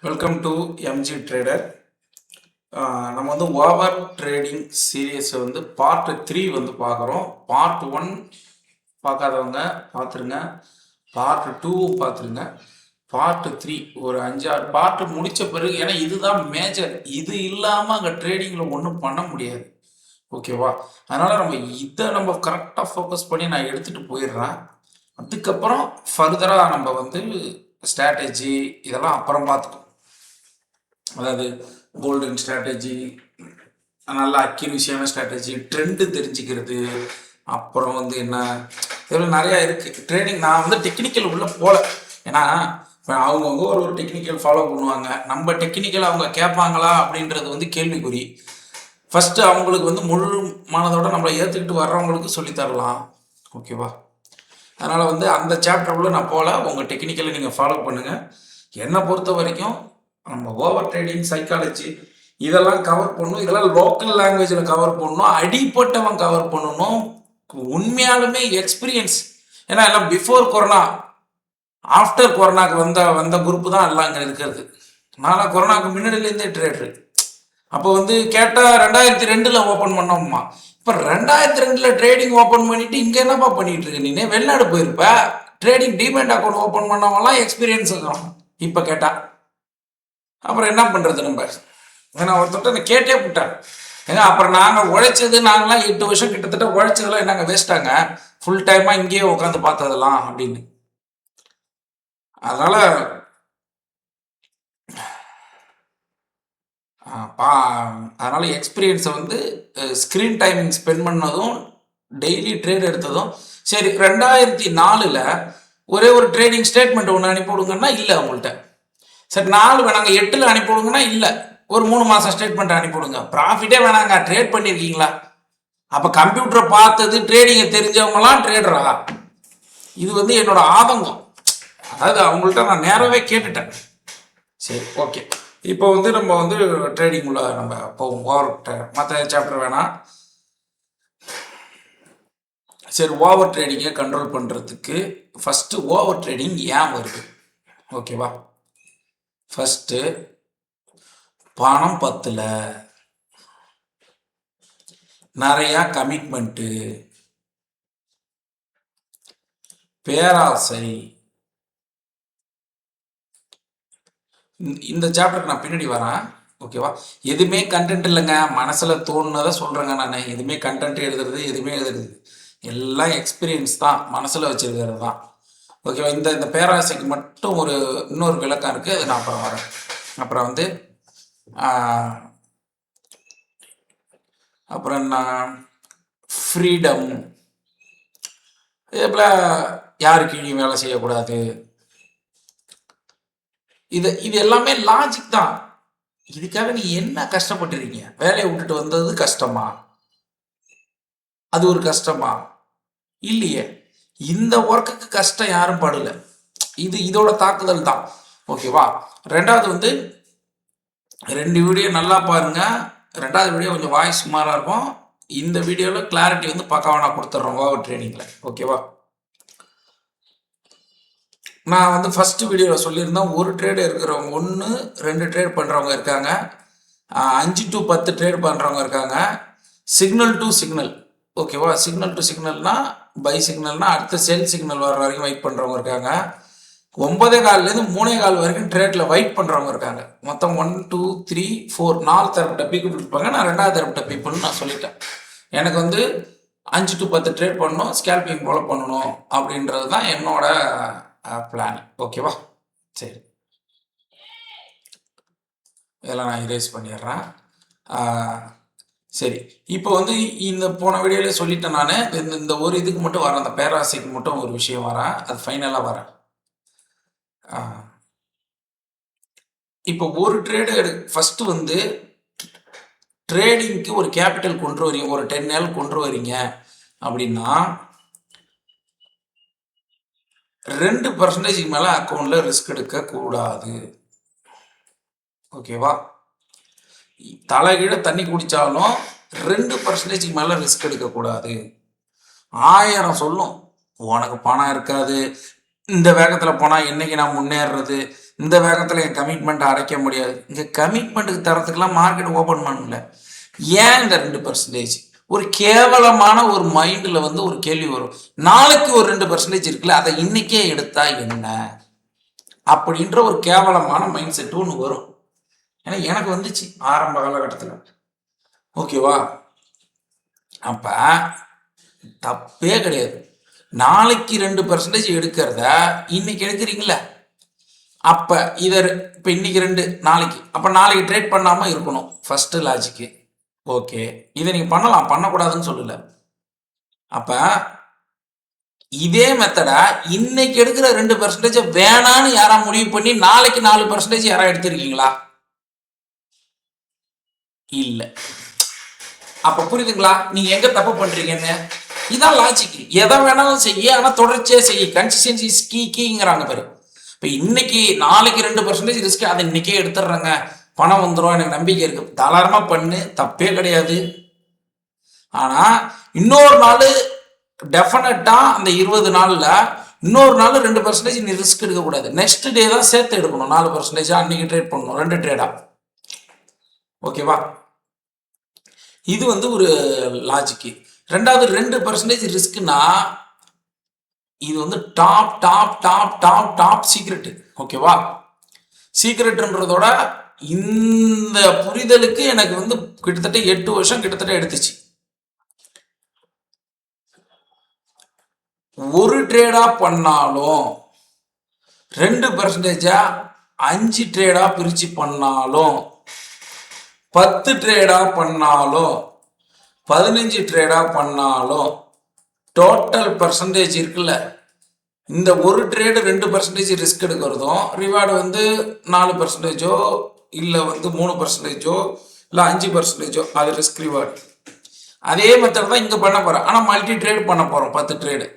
Welcome to MG trader. நம்ம வந்து over trading serious வந்து பார்ட் 3 வந்து பார்க்குறோம். பார்ட் 1 பார்க்காதவங்க பார்த்துருங்க, பார்ட் 2 பார்த்துருங்க, பார்ட் 3 ஒரு 5-6 பார்ட் முடித்த பிறகு, ஏன்னா இதுதான் மேஜர். இது இல்லாமல் அங்கே ட்ரேடிங்கில் ஒன்றும் பண்ண முடியாது. ஓகேவா? அதனால் நம்ம கரெக்டாக ஃபோக்கஸ் பண்ணி நான் எடுத்துகிட்டு போயிடுறேன். அதுக்கப்புறம் ஃபர்தராக நம்ம வந்து ஸ்ட்ராட்டஜி இதெல்லாம் அப்புறம் பார்த்துக்கோம். அதாவது கோல்டன் ஸ்ட்ராட்டஜி, நல்ல அக்யூரேசியான ஸ்ட்ராட்டஜி, ட்ரெண்டு தெரிஞ்சுக்கிறது, அப்புறம் வந்து என்ன இதில் நிறையா இருக்குது ட்ரேடிங். நான் வந்து டெக்னிக்கல் உள்ளே போகல, ஏன்னா இப்போ அவங்கவுங்க ஒரு டெக்னிக்கல் ஃபாலோ பண்ணுவாங்க. நம்ம டெக்னிக்கல் அவங்க கேட்பாங்களா அப்படின்றது வந்து கேள்விக்குறி. ஃபஸ்ட்டு அவங்களுக்கு வந்து முழு மனதோட நம்மளை ஏற்றுக்கிட்டு வர்றவங்களுக்கு சொல்லித்தரலாம். ஓகேவா? அதனால் வந்து அந்த சாப்டருக்குள்ளே நான் போகல. உங்கள் டெக்னிக்கலை நீங்கள் ஃபாலோ பண்ணுங்கள். என்னை பொறுத்த வரைக்கும் நம்ம ஓவர் ட்ரேடிங், சைக்காலஜி இதெல்லாம் கவர் பண்ணணும். இதெல்லாம் லோக்கல் லாங்குவேஜில் கவர் பண்ணணும். அடிப்பட்டவன் கவர் பண்ணணும். உண்மையாலுமே எக்ஸ்பீரியன்ஸ், ஏன்னா எல்லாம் பிஃபோர் கொரோனா ஆஃப்டர் கொரோனாக்கு வந்த குரூப்பு தான் எல்லாம் அங்கே இருக்கிறது. நான் கொரோனாவுக்கு முன்னாடியிலேருந்தே ட்ரேடரு. அப்போ வந்து கேட்டால் 2002 ஓப்பன் பண்ணோம்மா. இப்போ 2002 ட்ரேடிங் ஓப்பன் பண்ணிட்டு இங்கே என்னப்பா பண்ணிட்டு இருக்க? நீ வெளிநாடு போயிருப்ப. ட்ரேடிங் டிமேட் அக்கௌண்ட் ஓப்பன் பண்ணவங்களாம் எக்ஸ்பீரியன்ஸ் இருக்கும். இப்போ கேட்டால் அப்புறம் என்ன பண்ணுறது நம்ம? ஏன்னா ஒருத்தட்ட நான் கேட்டே விட்டேன். ஏன்னா அப்புறம் நாங்கள் உழைச்சது, நாங்களாம் 8 வருஷம் கிட்டத்தட்ட உழைச்சதெல்லாம் என்னங்க வேஸ்ட்டாங்க, ஃபுல் டைமாக இங்கேயே உட்காந்து பார்த்ததெல்லாம் அப்படின்னு. அதனால் எக்ஸ்பீரியன்ஸை வந்து ஸ்க்ரீன் டைமிங் ஸ்பெண்ட் பண்ணதும், டெய்லி ட்ரேட் எடுத்ததும் சரி. 2004 ஒரே ஒரு ட்ரேடிங் ஸ்டேட்மெண்ட் ஒன்று அனுப்பிவிடுங்கன்னா இல்லை அவங்கள்ட்ட. சரி 4 வேணாங்க, 8 அனுப்பிவிடுங்கன்னா இல்லை, ஒரு 3 மாதம் ஸ்டேட்மெண்ட் அனுப்பிவிடுங்க. ப்ராஃபிட்டே வேணாங்க, ட்ரேட் பண்ணியிருக்கீங்களா? அப்போ கம்ப்யூட்டரை பார்த்தது, ட்ரேடிங்கை தெரிஞ்சவங்களாம் ட்ரேடரா? இது வந்து என்னோட ஆதங்கம். அதாவது அவங்கள்ட்ட நான் நேராகவே கேட்டுட்டேன். சரி, ஓகே. இப்போ வந்து நம்ம வந்து ட்ரேடிங் உள்ள நம்ம போவோம். மற்ற சாப்டர் வேணாம். சரி, ஓவர் ட்ரேடிங்கை கண்ட்ரோல் பண்ணுறதுக்கு ஃபஸ்ட்டு ஓவர் ட்ரேடிங் ஏன் வருது? ஓகேவா? ஃபஸ்ட்டு பணம் பத்தல, நிறையா கமிட்மெண்ட்டு, பேராசை. இந்த சாப்டருக்கு நான் பின்னாடி வரேன். ஓகேவா? எதுவுமே கண்டென்ட் இல்லைங்க, மனசில் தோணுனதை சொல்கிறேங்க. நான் எதுவுமே கண்டென்ட் எழுதுறது, எதுவுமே எழுதுறது எல்லாம் எக்ஸ்பீரியன்ஸ் தான், மனசில் வச்சுருக்கிறது தான். ஓகேவா? இந்த பேராசைக்கு மட்டும் இன்னொரு விளக்கம் இருக்குது, அது நான் அப்புறம் வரேன். அப்புறம் வந்து அப்புறம் என்ன, ஃப்ரீடம், இதே போல் யாருக்கு இனி வேலை செய்யக்கூடாது. இது எல்லாமே லாஜிக் தான். இதுக்காக நீ என்ன கஷ்டப்பட்டுறீங்க? வேலையை விட்டுட்டு வந்தது கஷ்டமா? அது ஒரு கஷ்டமா? இல்லையே. இந்த ஒர்க்குக்கு கஷ்டம் யாரும் படல. இதோட தாக்குதல் தான். ஓகேவா? ரெண்டாவது வந்து 2 வீடியோ நல்லா பாருங்க. 2வது வீடியோ கொஞ்சம் வாய்ஸ் சுமாராக இருக்கும். இந்த வீடியோவில் கிளாரிட்டி வந்து பக்காவாக நான் கொடுத்துட்றோம் ஓவர் ட்ரேடிங்கில். ஓகேவா? நான் வந்து ஃபஸ்ட்டு வீடியோவில் சொல்லியிருந்தேன், ஒரு ட்ரேடு இருக்கிறவங்க 1, 2 ட்ரேட் பண்ணுறவங்க இருக்காங்க, 5 to 10 ட்ரேட் பண்ணுறவங்க இருக்காங்க, சிக்னல் டு சிக்னல். ஓகேவா? சிக்னல் டு சிக்னல்னா பை சிக்னல்னா அடுத்த செல் சிக்னல் வர்ற வரைக்கும் வெயிட் பண்ணுறவங்க இருக்காங்க. 9:15 3:15 வரைக்கும் ட்ரேட்டில் வெயிட் பண்ணுறவங்க இருக்காங்க. மொத்தம் 1 2 3 4 4 தரப்பட்ட பீப்புள் இருப்பாங்க. நான் 2வது தரப்பட்ட பீப்புள்னு நான் சொல்லிட்டேன். எனக்கு வந்து 5 to 10 ட்ரேட் பண்ணணும், ஸ்கேல்பிங் ஃபாலோ பண்ணணும் அப்படின்றது தான் என்னோட பிளான். ஓகேவா? சரி, இதெல்லாம் நான் இரேஸ் பண்ணிடுறேன். சரி, இப்போ வந்து இந்த போன வீடியோவிலே சொல்லிட்டேன் நான். இந்த ஒரு இதுக்கு மட்டும் வரேன், அந்த பேராசைக்கு மட்டும் ஒரு விஷயம் வரேன், அது ஃபைனலாக வரேன். இப்போ ஒரு ட்ரேடு ஃபஸ்ட்டு வந்து ட்ரேடிங்க்கு ஒரு கேபிட்டல் கொண்டு வரீங்க, ஒரு 10L கொண்டு வரீங்க அப்படின்னா 2% மேலே அக்கௌண்ட்டில் ரிஸ்க் எடுக்கக்கூடாது. ஓகேவா? தலைகீழ தண்ணி குடித்தாலும் 2% மேலே ரிஸ்க் எடுக்கக்கூடாது. 1000 சொல்லும், உனக்கு பணம் இருக்காது, இந்த வேகத்தில் போனால் என்னைக்கு நான் முன்னேறது, இந்த வேகத்தில் என் கமிட்மெண்ட் அடைக்க முடியாது. இங்கே கமிட்மெண்ட்டுக்கு தரத்துக்கெல்லாம் மார்க்கெட் ஓப்பன் பண்ணல. ஏன் இந்த 2%? ஒரு கேவலமான ஒரு மைண்டில் வந்து ஒரு கேள்வி வரும். நாளைக்கு ஒரு 2% இருக்குல்ல, அதை இன்னைக்கே எடுத்தா என்ன அப்படின்ற ஒரு கேவலமான மைண்ட் செட் ஒன்று வரும். ஏன்னா எனக்கு வந்துச்சு ஆரம்ப காலகட்டத்தில். ஓகேவா? அப்ப தப்பே கிடையாது. நாளைக்கு 2% எடுக்கிறத இன்னைக்கு எடுக்கிறீங்களா? அப்ப இதை இப்ப இன்னைக்கு 2 நாளைக்கு, அப்ப நாளைக்கு ட்ரேட் பண்ணாம இருக்கணும் ஃபர்ஸ்ட் லாஜிக்கு. ஓகே, இதை நீங்க பண்ணலாம், பண்ணக்கூடாதுன்னு சொல்லல. அப்ப இதே மெத்தடா இன்னைக்கு எடுக்கிற 2% வேணான்னு யாரா முடிவு பண்ணி நாளைக்கு 4% யாரா எடுத்திருக்கீங்களா? இல்ல. அப்ப புரியுதுங்களா நீங்க எங்க தப்பு பண்றீங்கன்னு? இதான் லாஜிக். எதை வேணாலும் செய்ய, ஆனா தொடர்ச்சியா செய்ய. கன்சிஸ்டன்சி இஸ் கீங்கிறாங்க பாரு. இப்ப இன்னைக்கு நாளைக்கு 2% ரிஸ்க், அதை இன்னைக்கே எடுத்துடுறாங்க, பணம் வந்துடும், எனக்கு நம்பிக்கை இருக்கு, தாராளமா பண்ணு, தப்பே கிடையாது. ஆனா இன்னொரு நாள் டெஃபினட்டா அந்த 20 நாள்ல இன்னொரு நாள் 2% நீ ரிஸ்க் எடுக்க கூடாது. நெக்ஸ்ட் டே தான் சேர்த்து எடுக்கணும். 4% அன்னைக்கு ட்ரேட் பண்ணணும், 2 ட்ரேடா. ஓகேவா? இது வந்து ஒரு லாஜிக்கு. ரெண்டாவது 2% ரிஸ்க்னா இது வந்து top top top top top secret. ஓகேவா? சீக்ரெட்ன்றதோட இந்த புரிதலுக்கு எனக்கு வந்து கிட்டத்தட்ட 8 வருஷம் கிட்டத்தட்ட எடுத்துச்சு. ஒரு ட்ரேடா பண்ணாலும் 2%, 5 ட்ரேடா பிரிச்சு பண்ணாலும், 10 ட்ரேடா பண்ணாலும், 15 ட்ரேடா பண்ணாலும், டோட்டல் பர்சன்டேஜ் இருக்குல்ல, இந்த ஒரு ட்ரேடு 2% ரிஸ்க் எடுக்கிறதும் ரிவார்டு வந்து 4%, இல்லை வந்து 3%, இல்லை 5%, அது ரிஸ்க் ரிவார்டு. அதே மெத்தட் தான் இங்கே பண்ண போகிறேன். ஆனால் மல்டி ட்ரேட் பண்ண போகிறோம். 10 ட்ரேடு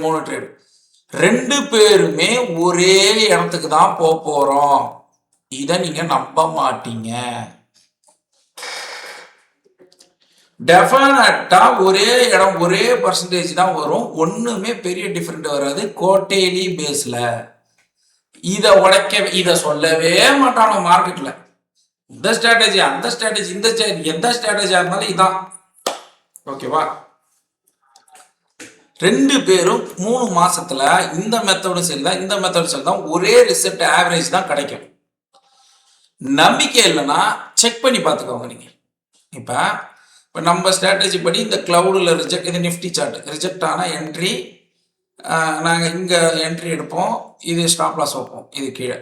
3 ட்ரேடு, 2 பேருமே ஒரே இடத்துக்கு தான் போகிறோம். இதை நீங்க நம்ப மாட்டீங்க. டெஃபினட்டா ஒரே இடம் ஒரே பர்சன்டேஜ் தான் வரும். ஒண்ணுமே பெரிய டிஃபரெண்ட் வராது குவார்டர்லி பேஸ்ல. இதை சொல்லவே மாட்டானோ மார்க்கெட்ல. இந்த ஸ்ட்ராட்டஜி, அந்த ஸ்ட்ராட்டஜி, இந்த எந்த ஸ்ட்ராட்டஜியா இருந்தாலும் இதான். ஓகேவா? 2 பேரும் 3 மாசத்துல இந்த மெத்தடும் சரிதான், இந்த மெத்தடும் சரிதான், ஒரே ரிசல்ட் ஆவரேஜ் தான் கிடைக்கும். நம்பிக்கை இல்லைன்னா செக் பண்ணி பார்த்துக்கோங்க நீங்க. இப்போ நம்ம ஸ்ட்ராட்டஜி படி இந்த கிளவுடில் ரிஜெக்ட், இது நிஃப்டி சார்ட், ரிஜெக்ட் ஆனால் என்ட்ரி, நாங்கள் இங்கே என்ட்ரி எடுப்போம், இது ஸ்டாப் லாஸ் வைப்போம், இது கீழே.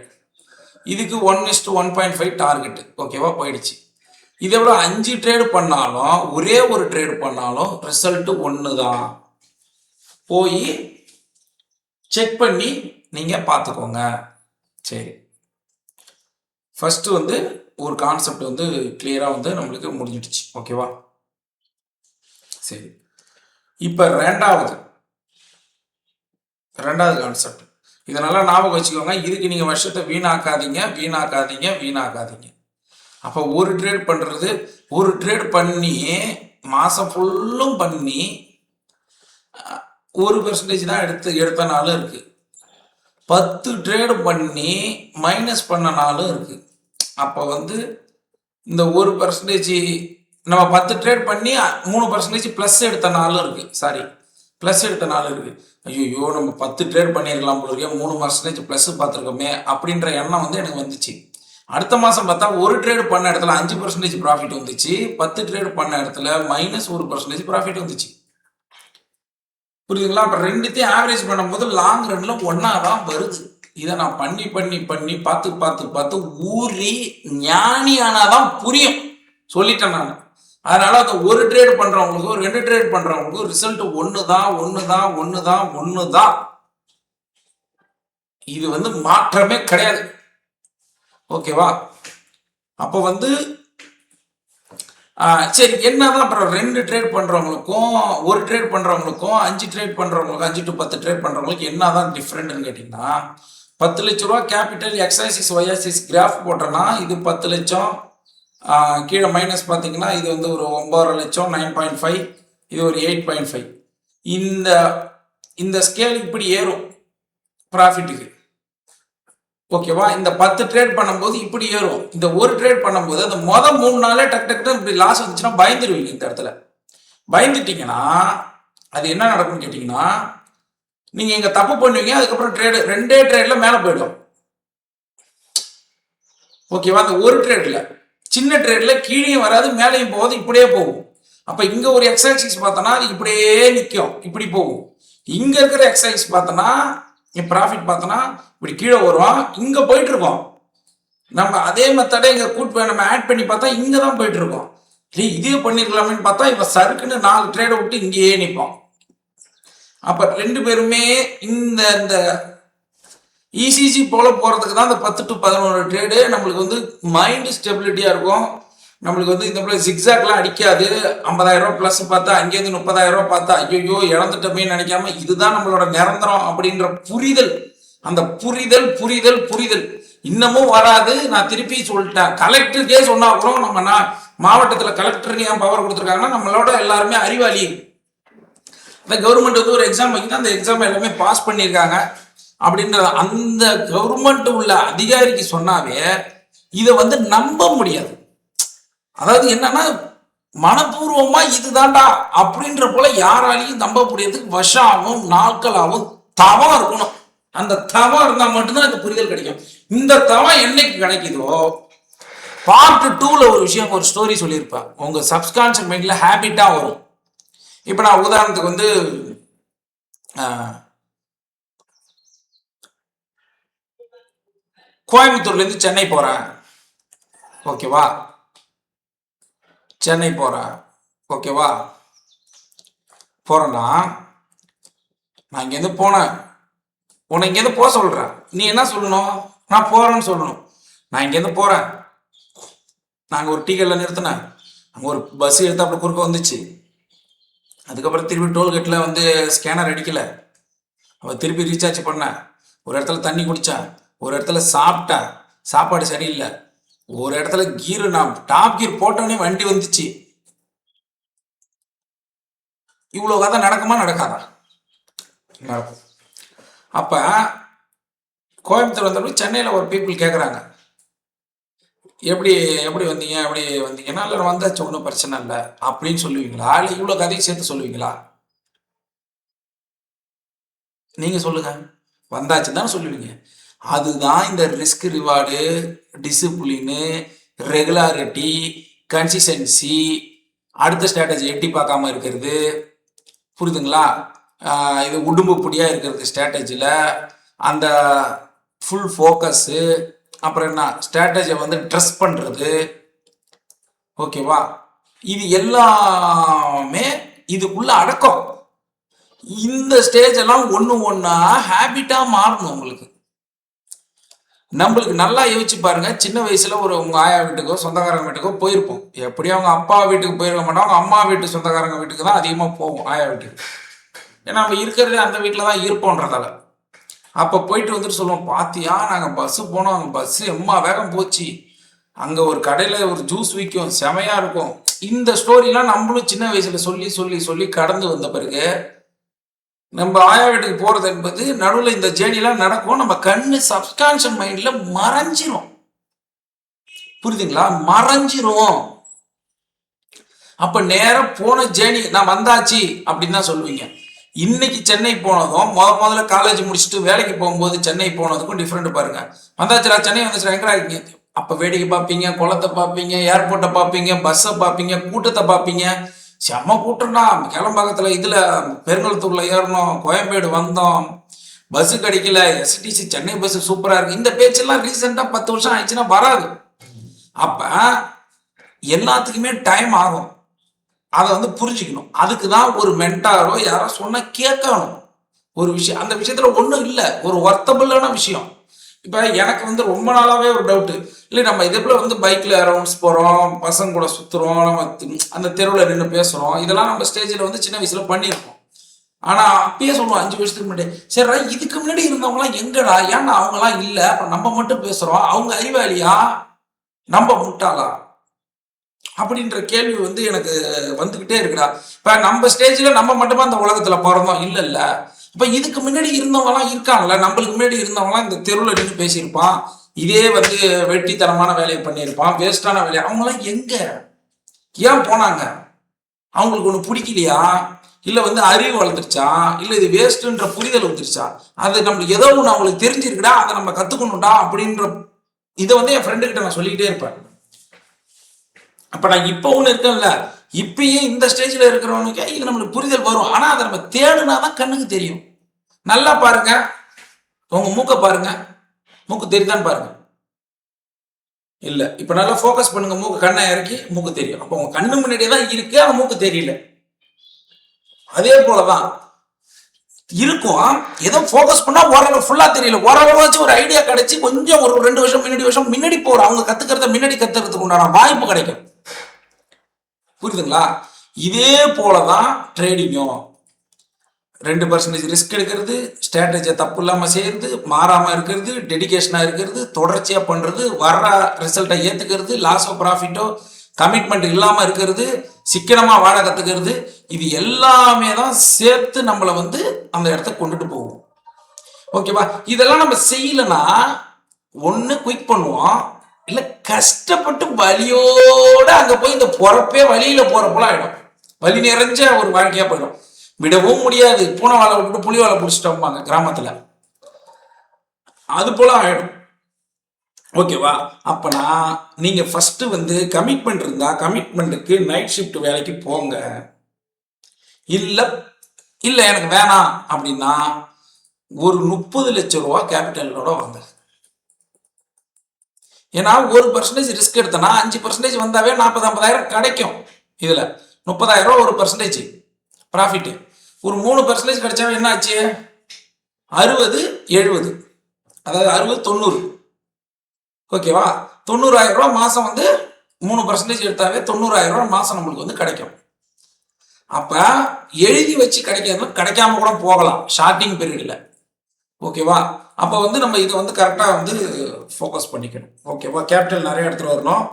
இதுக்கு 1:1.5 டார்கெட்டு. ஓகேவா? போயிடுச்சு. இதை விட 5 ட்ரேடு பண்ணாலும், ஒரே ஒரு ட்ரேடு பண்ணாலும் ரிசல்ட் ஒன்று தான். போய் செக் பண்ணி நீங்கள் பார்த்துக்கோங்க. சரி, ஃபர்ஸ்ட் வந்து ஒரு கான்செப்ட் வந்து கிளியராக வந்து நம்மளுக்கு முடிஞ்சிடுச்சு. ஓகேவா? சரி, இப்போ ரெண்டாவது கான்செப்ட், இதனால ஞாபகம் வச்சுக்கோங்க. இதுக்கு நீங்கள் வருஷத்தை வீணாக்காதீங்க. அப்போ ஒரு ட்ரேட் பண்ணுறது, ஒரு ட்ரேட் பண்ணி மாதம் ஃபுல்லும் பண்ணி 1% தான் எடுத்த நாளும் இருக்கு. 10 ட்ரேடு பண்ணி மைனஸ் பண்ண நாளும் இருக்கு. அப்போ வந்து இந்த 1% நம்ம 10 ட்ரேட் பண்ணி 3% ப்ளஸ் எடுத்த நாளும் இருக்கு. ப்ளஸ் எடுத்த நாள் இருக்கு. ஐயோ, நம்ம 10 ட்ரேட் பண்ணியிருக்கலாம் போல இருக்கே, 3% ப்ளஸ் பார்த்துருக்கோமே அப்படின்ற எண்ணம் வந்து எனக்கு வந்துச்சு. அடுத்த மாதம் பார்த்தா ஒரு ட்ரேடு பண்ண இடத்துல 5% ப்ராஃபிட் வந்துச்சு, 10 ட்ரேடு பண்ண இடத்துல -1% ப்ராஃபிட் வந்துச்சு. புரியுதுங்களா? அப்போ ரெண்டுத்தையும் ஆவரேஜ் பண்ணும்போது லாங் ரன்ல ஒன்னா தான் வருது. இதை நான் பண்ணி பார்த்து ஊறி ஞானி ஆனாதான் புரியும். சொல்லிட்டேன் நான். அதனால அந்த ஒரு ட்ரேட் பண்றவங்களுக்கும் 2 ட்ரேட் பண்றவங்களுக்கும் ரிசல்ட் ஒன்று தான். இது வந்து மாற்றமே கிடையாது. ஓகேவா? அப்போ வந்து சரி, என்னதான் அப்புறம் 2 ட்ரேட் பண்றவங்களுக்கும் ஒரு ட்ரேட் பண்றவங்களுக்கும் 5 ட்ரேட் பண்றவங்களுக்கும் 5 to 10 ட்ரேட் பண்றவங்களுக்கு என்னதான் டிஃப்ரெண்ட்னு கேட்டீங்கன்னா, 10 லட்ச ரூபா கேபிட்டல் எக்ஸாசிஸ் ஒய்ஆசிஸ் கிராஃப் போட்டோன்னா இது 10 லட்சம், கீழே மைனஸ் பார்த்தீங்கன்னா இது வந்து ஒரு 9.5 லட்சம் 9.5, இது ஒரு 8.5. இந்த ஸ்கேல் இப்படி ஏறும் ப்ராஃபிட்டுக்கு. ஓகேவா? இந்த 10 ட்ரேட் பண்ணும்போது இப்படி ஏறும். இந்த ஒரு ட்ரேட் பண்ணும்போது அந்த 3 நாளே டக் டக்குன்னு இப்படி லாஸ் வந்துச்சுன்னா பயந்துருவீங்க. இந்த இடத்துல பயந்துட்டீங்கன்னா அது என்ன நடக்கும்னு கேட்டீங்கன்னா, நீங்க இங்க தப்பு பண்ணுவீங்க. அதுக்கப்புறம் ரெண்டே ட்ரேட்ல மேல போயிடும். ஓகேவா? அந்த ஒரு ட்ரேட்ல சின்ன ட்ரேட்ல கீழேயும் வராது, மேலேயும் போகாது, இப்படியே போகும். அப்ப இங்க ஒரு எக்ஸசைஸ் பார்த்தோன்னா அது இப்படியே நிற்கும், இப்படி போகும். இங்க இருக்கிற எக்ஸசைஸ் பார்த்தோன்னா ப்ராஃபிட் பார்த்தோன்னா இப்படி கீழே வருவோம், இங்க போயிட்டு இருக்கோம். நம்ம அதே மெத்தடை இங்க நம்ம ஆட் பண்ணி பார்த்தா இங்க தான் போயிட்டு இருக்கோம். இதே பண்ணிருக்கலாமேன்னு பார்த்தா இப்ப சறுக்குன்னு 4 ட்ரேடை விட்டு இங்கேயே நிற்போம். அப்ப 2 பேருமே இந்த இந்த இசிஜி போல போறதுக்கு தான் இந்த 10 to 11 ட்ரேடு நம்மளுக்கு வந்து மைண்ட் ஸ்டெபிலிட்டியா இருக்கும். நம்மளுக்கு வந்து இந்த மாதிரி ஜிக்ஸாக்லாம் அடிக்காது. 50,000 ரூபாய் பிளஸ் பார்த்தா அங்கேருந்து 30,000 ரூபாய் பார்த்தா ஐயோ இழந்துட்டோமே நினைக்காம இதுதான் நம்மளோட நிரந்தரம் அப்படின்ற புரிதல், அந்த புரிதல் புரிதல் புரிதல் இன்னமும் வராது. நான் திருப்பி சொல்லிட்டேன், கலெக்டருக்கே சொன்னா கூட நம்ம மாவட்டத்தில் கலெக்டருக்கு ஏன் பவர் கொடுத்துருக்காங்கன்னா நம்மளோட எல்லாருமே அறிவாளி. இந்த கவர்மெண்ட் வந்து ஒரு எக்ஸாம் வைக்கிட்டு அந்த எக்ஸாம் எல்லாமே பாஸ் பண்ணியிருக்காங்க அப்படின்ற அந்த கவர்மெண்ட் உள்ள அதிகாரிக்கு சொன்னாவே இதை வந்து நம்ப முடியாது. அதாவது என்னன்னா மனப்பூர்வமா இதுதான்டா அப்படின்ற போல யாராலையும் நம்ப முடியறதுக்கு வருஷமாகவும் நாட்களாகவும் தவம் இருக்கணும். அந்த தவம் இருந்தா மட்டும்தான் இந்த புரிதல் கிடைக்கும். இந்த தவம் என்னைக்கு கிடைக்குதோ பார்ட் 2ல ஒரு விஷயம், ஒரு ஸ்டோரி சொல்லியிருப்பேன். உங்க சப்கான்ஷியஸ் மைண்ட்ல ஹேபிட்டா வரும். இப்ப நான் உதாரணத்துக்கு வந்து கோயம்புத்தூர்ல இருந்து சென்னை போறேன், ஓகேவா? சென்னை போறேன், ஓகேவா? போறேன்னா நான் இங்கேருந்து போனேன், உன்னை இங்கேருந்து போக சொல்றேன். நீ என்ன சொல்லணும்? நான் போறேன்னு சொல்லணும். நான் இங்கேருந்து போறேன், நாங்கள் ஒரு டீ கடையில் நிறுத்தினேன், அங்கே ஒரு பஸ் எடுத்து அப்படி குறுக்க வந்துச்சு. அதுக்கப்புறம் திருப்பி டோல்கேட்டில் வந்து ஸ்கேனர் அடிக்கலை, அவள் திருப்பி ரீசார்ஜ் பண்ணேன். ஒரு இடத்துல தண்ணி குடித்தேன், ஒரு இடத்துல சாப்பிட்டேன், சாப்பாடு சரியில்லை, ஒரு இடத்துல கீரு நான் டாப் கீர் போட்டோன்னே வண்டி வந்துச்சு. இவ்வளோ கதை நடக்குமா நடக்காதா? நடக்கும். அப்போ கோயம்புத்தூர் வந்தப்போ சென்னையில் ஒரு பீப்புள் கேட்குறாங்க, எப்படி எப்படி வந்தீங்க, எப்படி வந்தீங்கன்னா இல்லை வந்தாச்சு ஒன்றும் பிரச்சனை இல்லை அப்படின்னு சொல்லுவீங்களா, இல்லை இவ்வளோ கதையை சேர்த்து சொல்லுவீங்களா? நீங்கள் சொல்லுங்கள். வந்தாச்சு தானே சொல்லுவீங்க. அதுதான் இந்த risk reward, discipline, regularity, consistency, அடுத்த ஸ்ட்ராட்டஜி எட்டி பார்க்காம இருக்கிறது, புரியுதுங்களா? இது உடும்பு பொடியாக இருக்கிறது ஸ்ட்ராட்டஜியில், அந்த ஃபுல் ஃபோக்கஸு, அப்புறம் என்ன ஸ்ட்ராட்டஜியை வந்து ட்ரெஸ் பண்ணுறது, ஓகேவா? இது எல்லாமே இதுக்குள்ள அடக்கம். இந்த ஸ்டேஜ் எல்லாம் ஒன்று ஒன்றா ஹேபிட்டாக மாறணும் உங்களுக்கு. நம்மளுக்கு நல்லா யோசிச்சு பாருங்க, சின்ன வயசுல ஒரு உங்க ஆயா வீட்டுக்கோ சொந்தக்காரங்க வீட்டுக்கோ போயிருப்போம். எப்படியும் அவங்க அப்பா வீட்டுக்கு போயிருக்க மாட்டோம், அவங்க அம்மா வீட்டு சொந்தக்காரங்க வீட்டுக்கு தான் அதிகமாக போவோம், ஆயா வீட்டுக்கு. ஏன்னா நம்ம இருக்கிறதே அந்த வீட்டில் தான் இருப்போன்றதால. அப்போ போயிட்டு வந்துட்டு சொல்லுவோம், பாத்தியா நாங்கள் பஸ்ஸு போனோம், அங்கே பஸ்ஸு எம்மா வேகம் போச்சு, அங்கே ஒரு கடையில் ஒரு ஜூஸ் விற்கும் செமையாக இருக்கும். இந்த ஸ்டோரிலாம் நம்மளும் சின்ன வயசுல சொல்லி சொல்லி சொல்லி கடந்து வந்த பிறகு நம்ம ஆயா வீட்டுக்கு போறது என்பது நடுவில் இந்த ஜேர்னிலாம் நடக்கும். நம்ம கண்ணு சப்கான்ஷியஸ் மைண்ட்ல மறைஞ்சிரும், புரியுதுங்களா? மறைஞ்சிரும். அப்ப நேரம் போன ஜேர்னி நான் வந்தாச்சு அப்படின்னு தான் சொல்லுவீங்க. இன்னைக்கு சென்னை போனதும் முதல்ல காலேஜ் முடிச்சுட்டு வேலைக்கு போகும்போது சென்னை போனதுக்கும் டிஃப்ரெண்ட் பாருங்க. வந்தாச்சுடா சென்னை வந்துச்சுடா எங்கடா இருக்கீங்க? அப்ப வேடிக்கை பார்ப்பீங்க, குளத்தை பார்ப்பீங்க, ஏர்போர்ட்டை பார்ப்பீங்க, பஸ்ஸை பார்ப்பீங்க, கூட்டத்தை பார்ப்பீங்க. செம்ம கூட்டம்னா கிளம்பாக்கத்துல இதுல பெருங்கலத்தூர்ல ஏறணும், கோயம்பேடு வந்தோம், பஸ்ஸு கிடைக்கல, எஸ்டிசி சென்னை பஸ் சூப்பரா இருக்கு. இந்த பேச்செல்லாம் ரீசெண்டா 10 வருஷம் ஆயிடுச்சுன்னா வராது. அப்ப எல்லாத்துக்குமே டைம் ஆகும், அதை வந்து புரிஞ்சுக்கணும். அதுக்கு தான் ஒரு மென்டாரோ யாரோ சொன்னா கேட்கணும். ஒரு விஷயம் அந்த விஷயத்துல ஒன்றும் இல்லை, ஒரு ஒர்த்தபிளான விஷயம். இப்போ எனக்கு வந்து ரொம்ப நாளாகவே ஒரு டவுட்டு, இல்லை நம்ம இதே போல் வந்து பைக்கில் ரவுண்ட்ஸ் போகிறோம், பசங்க கூட சுற்றுறோம், நம்ம அந்த தெருவில் நின்று பேசுகிறோம், இதெல்லாம் நம்ம ஸ்டேஜில் வந்து சின்ன வயசில் பண்ணியிருக்கோம். ஆனால் அப்பயே சொல்லுவோம் 5 வருஷத்துக்கு முன்னாடி, சரி இதுக்கு முன்னாடி இருந்தவங்களாம் எங்கடா, ஏன்னா அவங்களாம் இல்லை, அப்புறம் நம்ம மட்டும் பேசுகிறோம், அவங்க அறிவாளியா நம்ம முட்டாளா அப்படின்ற கேள்வி வந்து எனக்கு வந்துக்கிட்டே இருக்குடா. இப்போ நம்ம ஸ்டேஜில் நம்ம மட்டுமா அந்த உலகத்தில் பிறந்தோம்? இல்லை இல்லை, இப்போ இதுக்கு முன்னாடி இருந்தவங்கலாம் இருக்காங்கல்ல, நம்மளுக்கு முன்னாடி இருந்தவங்கலாம் இந்த தெருவில் நின்று பேசியிருப்பான், இதே வந்து வெட்டித்தனமான வேலையை பண்ணியிருப்பான், வேஸ்டான வேலையை, அவங்களாம் எங்க ஏன் போனாங்க? அவங்களுக்கு ஒன்று பிடிக்கலையா, இல்லை வந்து அறிவு வளர்ந்துருச்சா, இல்லை இது வேஸ்ட்டுன்ற புரிதல் வந்துருச்சா, அது நம்மளுக்கு ஏதோ ஒன்று அவங்களுக்கு தெரிஞ்சிருக்குடா, அதை நம்ம கற்றுக்கணும்டா அப்படின்ற இதை வந்து என் ஃப்ரெண்டு கிட்ட நான் சொல்லிக்கிட்டே இருப்பேன். அப்போ நான் இப்போ ஒன்று இருக்கேன்ல, இப்பயே இந்த ஸ்டேஜில் இருக்கிறவனுக்கு இது நம்மளுக்கு புரிதல் வரும். ஆனால் அதை நம்ம தேடுனா தான் கண்ணுக்கு தெரியும். நல்லா பாருங்க, உங்க மூக்கை பாருங்க, மூக்கு தெரியுதான்னு பாருங்க. இல்ல இப்ப நல்லா ஃபோக்கஸ் பண்ணுங்க, மூக்கு கண்ணை இறக்கி மூக்கு தெரியும். அப்போ உங்க கண்ணு முன்னாடியே தான் இருக்கு, ஆனா மூக்கு தெரியல. அதே போலதான் இருக்கும், ஏதோ ஃபோக்கஸ் பண்ணா ஓரளவு ஃபுல்லா தெரியல, ஓரளவாச்சும் ஒரு ஐடியா கிடைச்சி கொஞ்சம் ஒரு 2 வருஷம் முன்னாடி போற அவங்க கத்துக்கிறத முன்னாடி கத்துறதுக்கு உண்டான வாய்ப்பு கிடைக்கும். புரியுதுங்களா? இதே போலதான் ட்ரேடிங்கும். 2% ரிஸ்க் எடுக்கிறது, ஸ்ட்ராட்டஜியை தப்பு இல்லாமல் செய்யறது, மாறாமல் இருக்கிறது, டெடிகேஷனாக இருக்கிறது, தொடர்ச்சியாக பண்ணுறது, வர்ற ரிசல்ட்டை ஏற்றுக்கிறது, லாஸ் ஆஃப் ப்ராஃபிட்டோ கமிட்மெண்ட் இல்லாமல் இருக்கிறது, சிக்கனமாக வாழ கற்றுக்கிறது, இது எல்லாமே தான் சேர்த்து நம்மளை வந்து அந்த இடத்துக்கு கொண்டுட்டு போவோம். ஓகேவா? இதெல்லாம் நம்ம செய்யலைன்னா ஒன்று குயிக் பண்ணுவோம், இல்லை கஷ்டப்பட்டு வலியோடு அங்கே போய் இந்த பொறப்பே வழியில் போகிறப்போலாம் ஆகிடும். வலி நிறைஞ்ச ஒரு வாழ்க்கையாக போயிடும். விடவும் முடியாது, பூனை வாழை விட்டுட்டு புலி வாழை பிடிச்சிட்டோம்பாங்க கிராமத்துல, அது போல ஆயிடும். ஓகேவா? அப்பனா நீங்க ஃபர்ஸ்ட் வந்து கமிட்மெண்ட் இருந்தா கமிட்மெண்ட்டுக்கு நைட் ஷிஃப்ட் வேலைக்கு போங்க. இல்ல இல்ல எனக்கு வேணாம் அப்படின்னா ஒரு 30 லட்சம் ரூபா கேபிட்டலோட வாங்க. ஏன்னா 1% ரிஸ்க் எடுத்தனா 5% வந்தாவே 40-50,000 கிடைக்கும். இதுல 30,000 ரூபா 1% ப்ராஃபிட். ஒரு 3% கிடைச்சா என்ன ஆச்சு? 60-70, அதாவது 60-90. ஓகேவா? 90,000 ரூபா மாசம் வந்து 3% எடுத்தாவே 90,000 ரூபா மாசம் நம்மளுக்கு வந்து கிடைக்கும். அப்ப எழுதி வச்சு கிடைக்காம கூட போகலாம் ஷார்டிங் பீரியட்ல. ஓகேவா? அப்ப வந்து நம்ம இதை வந்து கரெக்டா வந்து ஃபோக்கஸ் பண்ணிக்கணும். ஓகேவா? கேபிட்டல் நிறைய எடுத்துட்டு வரணும்.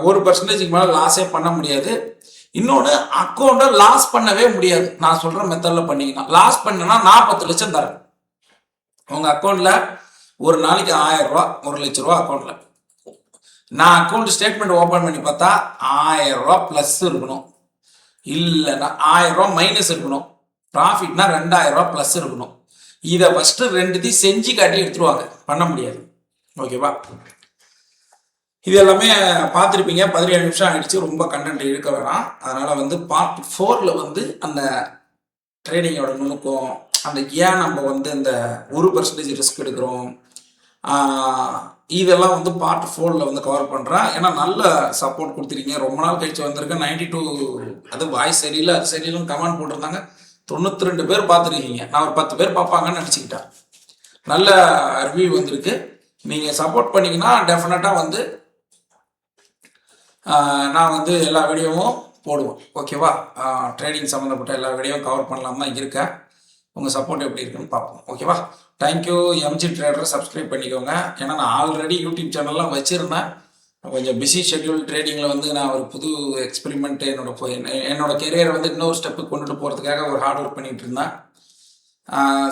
1% மேல லாஸே பண்ண முடியாது. இன்னொன்று, அக்கௌண்ட்டை லாஸ் பண்ணவே முடியாது. நான் சொல்ற மெத்தட்ல பண்ணீங்கன்னா லாஸ் பண்ணனா 40 லட்சம் தரேன் உங்க அக்கௌண்ட்ல. ஒரு நாளைக்கு 1000 ரூபா, 1 லட்சம் ரூபா அக்கௌண்ட்ல. நான் அக்கௌண்ட் ஸ்டேட்மெண்ட் ஓபன் பண்ணி பார்த்தா 1000 ரூபா பிளஸ் இருக்கணும், இல்லைன்னா 1000 ரூபா மைனஸ் இருக்கணும், ப்ராஃபிட்னா 2000 ரூபா பிளஸ் இருக்கணும். இதை ஃபர்ஸ்ட் 2த்தையும் செஞ்சு காட்டி எடுத்துருவாங்க, பண்ண முடியாது. ஓகேவா? இது எல்லாமே பார்த்துருப்பீங்க. 17 நிமிஷம் ஆயிடுச்சு, ரொம்ப கண்டென்ட் இழுக்க வேணாம். அதனால வந்து பார்ட் 4ல வந்து அந்த ட்ரேடிங்கோட நுணுக்கம், அந்த ஏன் நம்ம வந்து இந்த 1% ரிஸ்க் எடுக்கிறோம், இதெல்லாம் வந்து பார்ட் 4ல வந்து கவர் பண்ணுறேன். ஏன்னா நல்ல சப்போர்ட் கொடுத்துருக்கீங்க. ரொம்ப நாள் கழிச்சு வந்திருக்கேன். 92, அது வாய்ஸ் சரியில்லை அது சரியில்லைன்னு கமெண்ட் போட்டிருந்தாங்க. 92 பேர் பார்த்துருக்கீங்க. நான் ஒரு 10 பேர் பார்ப்பாங்கன்னு நினச்சிக்கிட்டேன். நல்ல ரிவ்யூ வந்திருக்கு. நீங்கள் சப்போர்ட் பண்ணிங்கன்னா டெஃபினட்டாக வந்து நான் வந்து எல்லா வீடியோவும் போடுவேன். ஓகேவா? ட்ரேடிங் சம்மந்தப்பட்ட எல்லா வீடியோவும் கவர் பண்ணலாம் தான் இருக்கேன். உங்கள் சப்போர்ட் எப்படி இருக்குன்னு பார்ப்போம். ஓகேவா? தேங்க்யூ. எம்ஜி ட்ரேடரை சப்ஸ்கிரைப் பண்ணிக்கோங்க. ஏன்னா நான் ஆல்ரெடி யூடியூப் சேனல்லாம் வச்சுருந்தேன். கொஞ்சம் பிஸி ஷெட்யூல் ட்ரேடிங்கில் வந்து நான் ஒரு புது எக்ஸ்பெரிமெண்ட் என்னோட கெரியரை வந்து இன்னொரு ஸ்டெப்புக்கு கொண்டுட்டு போகிறதுக்காக ஒரு ஹார்ட் ஒர்க் பண்ணிகிட்டு இருந்தேன்.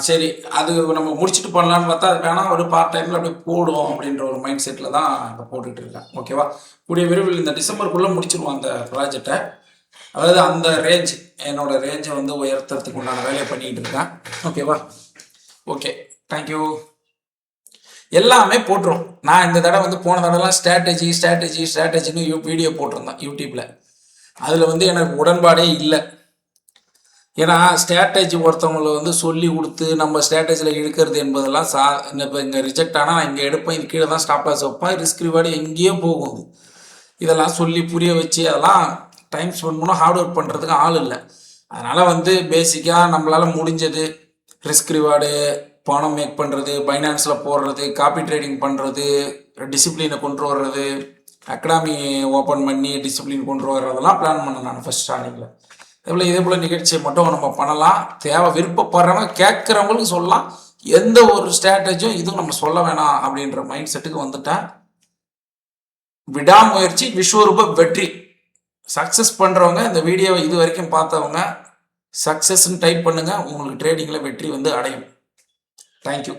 சரி, அது நம்ம முடிச்சுட்டு பண்ணலான்னு பார்த்தா அது வேணாம், ஒரு பார்ட் டைமில் அப்படியே போடும் அப்படின்ற ஒரு மைண்ட் செட்டில் தான் இப்போ போட்டுட்டு இருக்கேன். ஓகேவா? கூடிய விரைவில் இந்த டிசம்பருக்குள்ளே முடிச்சிருவோம் அந்த ப்ராஜெக்டை. அதாவது அந்த ரேஞ்ச், என்னோட ரேஞ்சை வந்து உயர்த்துறதுக்கு உண்டான வேலையை பண்ணிக்கிட்டு இருக்கேன். ஓகேவா? Okay, thank you. எல்லாமே போட்டுரும். நான் இந்த தடவை வந்து போன தடவைலாம் ஸ்ட்ராட்டஜின்னு வீடியோ போட்டிருந்தேன் யூடியூப்பில். அதில் வந்து எனக்கு உடன்பாடே இல்லை. ஏன்னா ஸ்ட்ராட்டஜி ஒருத்தவங்களை வந்து சொல்லி கொடுத்து நம்ம ஸ்ட்ராட்டஜியில் இழுக்கிறது என்பதெல்லாம் இப்போ இங்கே ரிஜெக்ட் ஆனால் நான் இங்கே எடுப்பேன், இது கீழே தான் ஸ்டாப் லாஸ் வைப்பேன், ரிஸ்க் ரிவார்டு எங்கேயோ போகும். இதெல்லாம் சொல்லி புரிய வச்சு அதெல்லாம் டைம் ஸ்பெண்ட் பண்ணோம், ஹார்ட் ஒர்க் பண்ணுறதுக்கு ஆள் இல்லை. அதனால் வந்து பேசிக்காக நம்மளால் முடிஞ்சது ரிஸ்க் ரிவார்டு, பணம் மேக் பண்ணுறது, பைனான்ஸில் போடுறது, காப்பி ட்ரேடிங் பண்ணுறது, டிசிப்ளினை கொண்டு வர்றது, அகாடமி ஓப்பன் பண்ணி டிசிப்ளின் கொண்டு வர்றதெல்லாம் பிளான் பண்ணேன் நான் ஃபஸ்ட் ஸ்டார்டிங்கில். இதே போல் நிகழ்ச்சியை மட்டும் நம்ம பண்ணலாம். விருப்பப்படுறவங்க கேட்குறவங்களுக்கு சொல்லலாம். எந்த ஒரு ஸ்ட்ராட்டஜியும் இதுவும் நம்ம சொல்ல வேணாம் அப்படின்ற மைண்ட் செட்டுக்கு வந்துட்டேன். விடாமுயற்சி விஸ்வரூப வெற்றி. சக்ஸஸ் பண்ணுறவங்க, இந்த வீடியோவை இது வரைக்கும் பார்த்தவங்க சக்ஸஸ்ன்னு டைப் பண்ணுங்கள், உங்களுக்கு ட்ரேடிங்கில் வெற்றி வந்து அடையும். தேங்க்யூ.